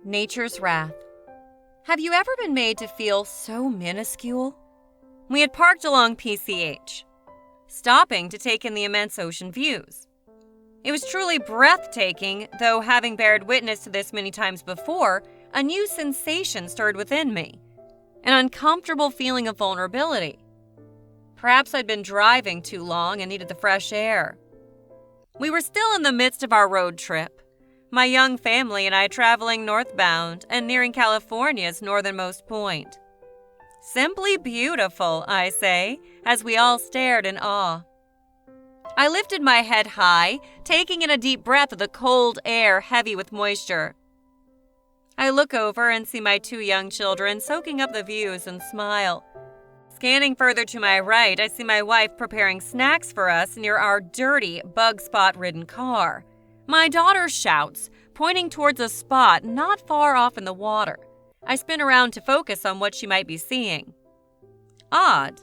Nature's wrath. Have you ever been made to feel so minuscule? We had parked along PCH, stopping to take in the immense ocean views. It was truly breathtaking, though having bared witness to this many times before, a new sensation stirred within me, an uncomfortable feeling of vulnerability. Perhaps I'd been driving too long and needed the fresh air. We were still in the midst of our road trip, my young family and I traveling northbound and nearing California's northernmost point. Simply beautiful, I say, as we all stared in awe. I lifted my head high, taking in a deep breath of the cold air heavy with moisture. I look over and see my two young children soaking up the views and smile. Scanning further to my right, I see my wife preparing snacks for us near our dirty, bug spot-ridden car. My daughter shouts, pointing towards a spot not far off in the water. I spin around to focus on what she might be seeing. Odd.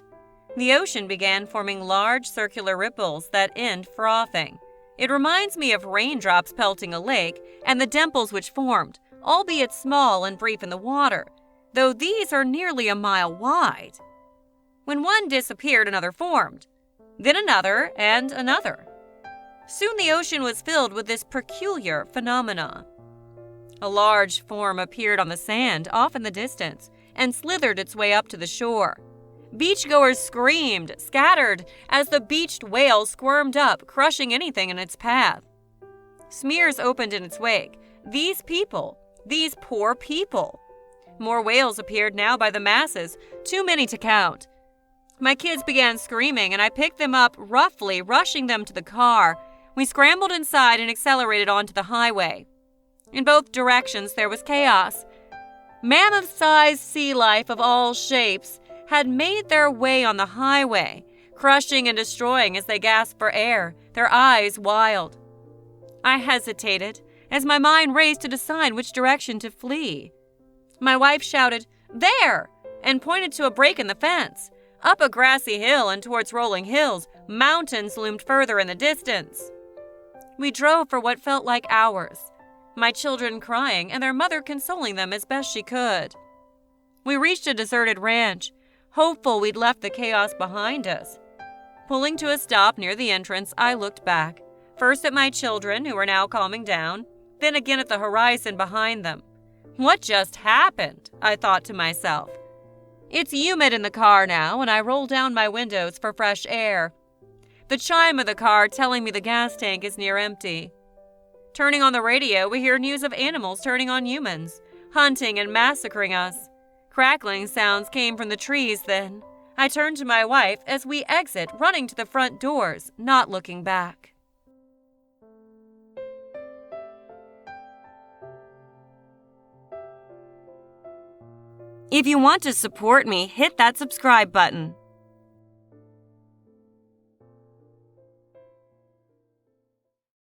The ocean began forming large circular ripples that end frothing. It reminds me of raindrops pelting a lake and the dimples which formed, albeit small and brief in the water, though these are nearly a mile wide. When one disappeared, another formed, then another and another. Soon the ocean was filled with this peculiar phenomena. A large form appeared on the sand off in the distance and slithered its way up to the shore. Beachgoers screamed, scattered, as the beached whale squirmed up, crushing anything in its path. Smears opened in its wake. These people, these poor people. More whales appeared now by the masses, too many to count. My kids began screaming, and I picked them up roughly, rushing them to the car. We scrambled inside and accelerated onto the highway. In both directions there was chaos. Mammoth-sized sea life of all shapes had made their way on the highway, crushing and destroying as they gasped for air, their eyes wild. I hesitated as my mind raced to decide which direction to flee. My wife shouted, "There!" and pointed to a break in the fence. Up a grassy hill and towards rolling hills, mountains loomed further in the distance. We drove for what felt like hours, my children crying and their mother consoling them as best she could. We reached a deserted ranch, hopeful we'd left the chaos behind us. Pulling to a stop near the entrance, I looked back, first at my children, who were now calming down, then again at the horizon behind them. What just happened? I thought to myself. It's humid in the car now, and I roll down my windows for fresh air. The chime of the car telling me the gas tank is near empty. Turning on the radio, we hear news of animals turning on humans, hunting and massacring us. Crackling sounds came from the trees then. I turned to my wife as we exit, running to the front doors, not looking back. If you want to support me, hit that subscribe button.